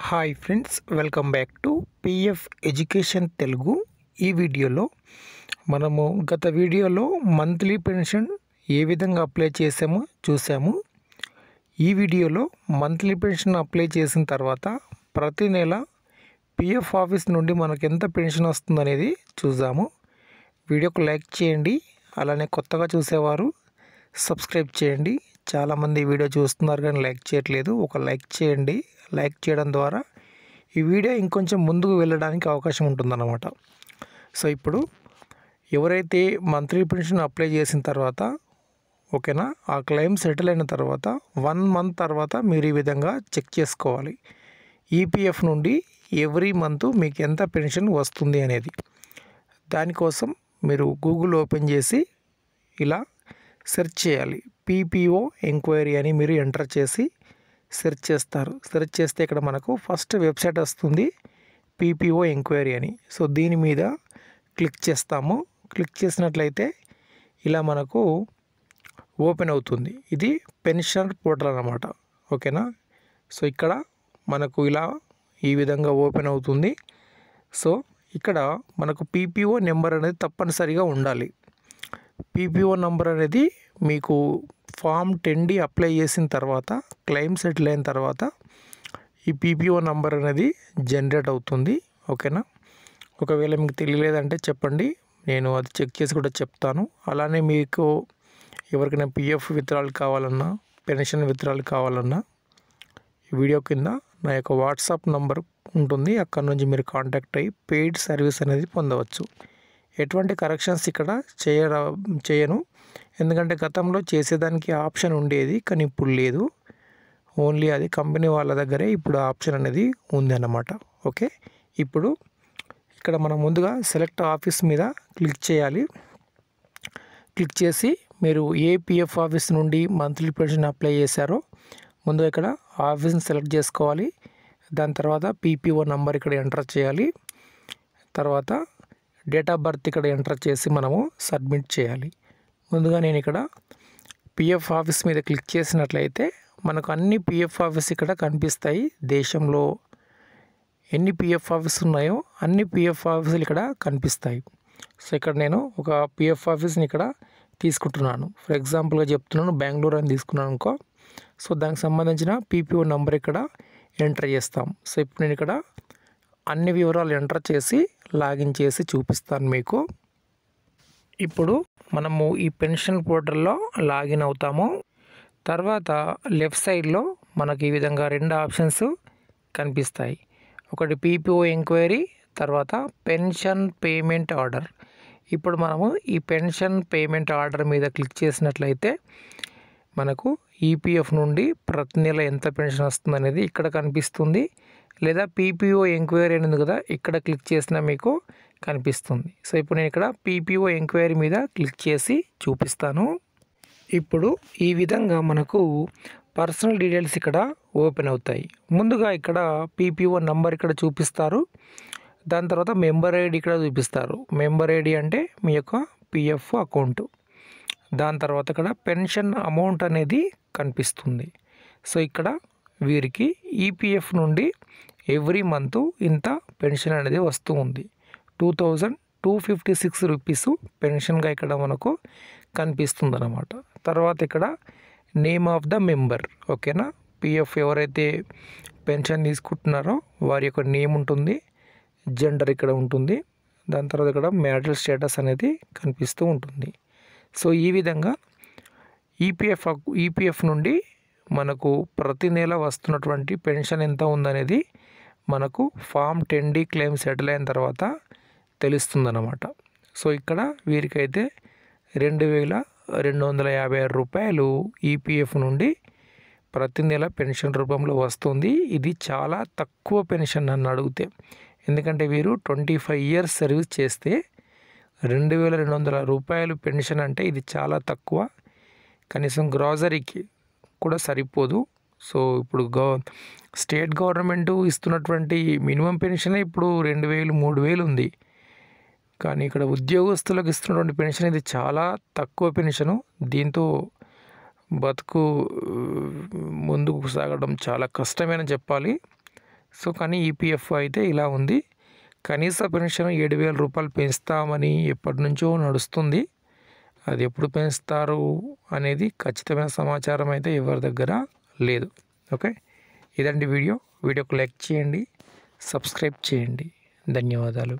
Hi friends, welcome back to PF education Telugu. ఈ వీడియోలో మనము గత వీడియోలో మంత్లీ పెన్షన్ ఏ విధంగా అప్లై చేసామో చూసాము. ఈ వీడియోలో మంత్లీ పెన్షన్ అప్లై చేసిన తర్వాత ప్రతి నెల పిఎఫ్ ఆఫీస్ నుండి మనకు ఎంత పెన్షన్ వస్తుందనేది చూద్దాము. వీడియోకు లైక్ చేయండి, అలానే కొత్తగా చూసేవారు సబ్స్క్రైబ్ చేయండి. చాలామంది వీడియో చూస్తున్నారు కానీ లైక్ చేయట్లేదు. ఒక లైక్ చేయండి. లైక్ చేయడం ద్వారా ఈ వీడియో ఇంకొంచెం ముందుకు వెళ్ళడానికి అవకాశం ఉంటుందన్నమాట. సో ఇప్పుడు ఎవరైతే మంత్లీ పెన్షన్ అప్లై చేసిన తర్వాత ఓకేనా, ఆ క్లెయిమ్ సెటిల్ అయిన తర్వాత 1 మంత్ తర్వాత మీరు ఈ విధంగా చెక్ చేసుకోవాలి. ఈపీఎఫ్ నుండి ఎవ్రీ మంత్ మీకు ఎంత పెన్షన్ వస్తుంది అనేది. దానికోసం మీరు గూగుల్ ఓపెన్ చేసి ఇలా సెర్చ్ చేయాలి. పీపీఓ ఎంక్వైరీ అని మీరు ఎంటర్ చేసి సెర్చ్ చేస్తారు. సెర్చ్ చేస్తే ఇక్కడ మనకు ఫస్ట్ వెబ్సైట్ వస్తుంది, పీపీఓ ఎంక్వైరీ అని. సో దీని మీద క్లిక్ చేస్తాము. క్లిక్ చేసినట్లయితే ఇలా మనకు ఓపెన్ అవుతుంది. ఇది పెన్షన్ పోర్టల్ అన్నమాట. ఓకేనా. సో ఇక్కడ మనకు ఇలా ఈ విధంగా ఓపెన్ అవుతుంది. సో ఇక్కడ మనకు పీపీఓ నెంబర్ అనేది తప్పనిసరిగా ఉండాలి. పీపీఓ నెంబర్ అనేది మీకు ఫామ్ 10D అప్లై చేసిన తర్వాత క్లెయిమ్ సెటిల్ అయిన తర్వాత ఈ పీపీఓ నెంబర్ అనేది జనరేట్ అవుతుంది. ఓకేనా. ఒకవేళ మీకు తెలియలేదంటే చెప్పండి, నేను అది చెక్ చేసి కూడా చెప్తాను. అలానే మీకు ఎవరికైనా పిఎఫ్ విత్డ్రాల్ కావాలన్నా, పెన్షన్ విత్డ్రాల్ కావాలన్నా ఈ వీడియో కింద నా యొక్క వాట్సాప్ నంబర్ ఉంటుంది. అక్కడ నుంచి మీరు కాంటాక్ట్ అయ్యి పెయిడ్ సర్వీస్ అనేది పొందవచ్చు. ఎటువంటి కరెక్షన్స్ ఇక్కడ చేయను, ఎందుకంటే గతంలో చేసేదానికి ఆప్షన్ ఉండేది కానీ ఇప్పుడు లేదు. ఓన్లీ అది కంపెనీ వాళ్ళ దగ్గరే ఇప్పుడు ఆప్షన్ అనేది ఉంది అన్నమాట. ఓకే. ఇప్పుడు ఇక్కడ మనం ముందుగా సెలెక్ట్ ఆఫీస్ మీద క్లిక్ చేయాలి. క్లిక్ చేసి మీరు ఏ పిఎఫ్ ఆఫీస్ నుండి మంత్లీ పెన్షన్ అప్లై చేశారో ముందుగా ఇక్కడ ఆఫీస్ని సెలెక్ట్ చేసుకోవాలి. దాని తర్వాత పీపీఓ నంబర్ ఇక్కడ ఎంటర్ చేయాలి. తర్వాత డేట్ ఆఫ్ బర్త్ ఇక్కడ ఎంటర్ చేసి మనము సబ్మిట్ చేయాలి. ముందుగా నేను ఇక్కడ పిఎఫ్ ఆఫీస్ మీద క్లిక్ చేసినట్లయితే మనకు అన్ని పిఎఫ్ ఆఫీస్ ఇక్కడ కనిపిస్తాయి. దేశంలో ఎన్ని పిఎఫ్ ఆఫీస్ ఉన్నాయో అన్ని పిఎఫ్ ఆఫీసులు ఇక్కడ కనిపిస్తాయి. సో ఇక్కడ నేను ఒక పిఎఫ్ ఆఫీస్ని ఇక్కడ తీసుకుంటున్నాను. ఫర్ ఎగ్జాంపుల్గా చెప్తున్నాను, బెంగళూరు అని తీసుకున్నాను అనుకో. సో దానికి సంబంధించిన పీపీఓ నెంబర్ ఇక్కడ ఎంటర్ చేస్తాం. సో ఇప్పుడు నేను ఇక్కడ అన్ని వివరాలు ఎంటర్ చేసి లాగిన్ చేసి చూపిస్తాను మీకు. ఇప్పుడు మనము ఈ పెన్షన్ పోర్టల్లో లాగిన్ అవుతాము. తర్వాత లెఫ్ట్ సైడ్లో మనకి ఈ విధంగా 2 ఆప్షన్స్ కనిపిస్తాయి. ఒకటి పీపీఓ ఎంక్వైరీ, తర్వాత పెన్షన్ పేమెంట్ ఆర్డర్. ఇప్పుడు మనము ఈ పెన్షన్ పేమెంట్ ఆర్డర్ మీద క్లిక్ చేసినట్లయితే మనకు ఈపీఎఫ్ నుండి ప్రతి నెల ఎంత పెన్షన్ వస్తుంది అనేది ఇక్కడ కనిపిస్తుంది. లేదా పీపీఓ ఎంక్వైరీ అనేది కదా, ఇక్కడ క్లిక్ చేసినా మీకు కనిపిస్తుంది. సో ఇప్పుడు నేను ఇక్కడ పీపీఓ ఎంక్వైరీ మీద క్లిక్ చేసి చూపిస్తాను. ఇప్పుడు ఈ విధంగా మనకు పర్సనల్ డీటెయిల్స్ ఇక్కడ ఓపెన్ అవుతాయి. ముందుగా ఇక్కడ పీపీఓ నంబర్ ఇక్కడ చూపిస్తారు. దాని తర్వాత మెంబర్ ఐడి ఇక్కడ చూపిస్తారు. మెంబర్ ఐడి అంటే మీ యొక్క పిఎఫ్ అకౌంట్. దాని తర్వాత ఇక్కడ పెన్షన్ అమౌంట్ అనేది కనిపిస్తుంది. సో ఇక్కడ వీరికి ఈపీఎఫ్ నుండి ఎవ్రీ మంత్ ఇంత పెన్షన్ అనేది వస్తూ ఉంది. 2256 రూపీస్ పెన్షన్గా ఇక్కడ మనకు కనిపిస్తుంది అన్నమాట. తర్వాత ఇక్కడ నేమ్ ఆఫ్ ద మెంబర్. ఓకేనా. పిఎఫ్ ఎవరైతే పెన్షన్ తీసుకుంటున్నారో వారి యొక్క నేమ్ ఉంటుంది, జెండర్ ఇక్కడ ఉంటుంది. దాని తర్వాత ఇక్కడ మ్యారిటల్ స్టేటస్ అనేది కనిపిస్తూ ఉంటుంది. సో ఈ విధంగా ఈపీఎఫ్ నుండి మనకు ప్రతి నెల వస్తున్నటువంటి పెన్షన్ ఎంత ఉందనేది మనకు ఫామ్ 10D క్లెయిమ్ సెటిల్ అయిన తర్వాత తెలుస్తుందన్నమాట. సో ఇక్కడ వీరికైతే 2256 రూపాయలు ఈపీఎఫ్ నుండి ప్రతి నెల పెన్షన్ రూపంలో వస్తుంది. ఇది చాలా తక్కువ పెన్షన్ నన్ను అడిగితే, ఎందుకంటే వీరు 25 ఇయర్స్ సర్వీస్ చేస్తే 2200 రూపాయలు పెన్షన్ అంటే ఇది చాలా తక్కువ. కనీసం గ్రాసరీకి కూడా సరిపోదు. సో ఇప్పుడు స్టేట్ గవర్నమెంట్ ఇస్తున్నటువంటి మినిమం పెన్షన్ ఇప్పుడు 2000 3000 ఉంది. కానీ ఇక్కడ ఉద్యోగస్తులకు ఇస్తున్నటువంటి పెన్షన్ ఇది చాలా తక్కువ పెన్షను. దీంతో బతుకు ముందుకు సాగడం చాలా కష్టమని చెప్పాలి. సో కానీ ఈపీఎఫ్ అయితే ఇలా ఉంది. కనీస పెన్షన్ 7,000 రూపాయలు పెంచుతామని ఎప్పటి నుంచో నడుస్తుంది. అది ఎప్పుడు పెంచుతారు అనేది ఖచ్చితమైన సమాచారం అయితే ఎవరి దగ్గర లేదు. ఓకే, ఇదండి వీడియోకి లైక్ చేయండి, సబ్స్క్రైబ్ చేయండి. ధన్యవాదాలు.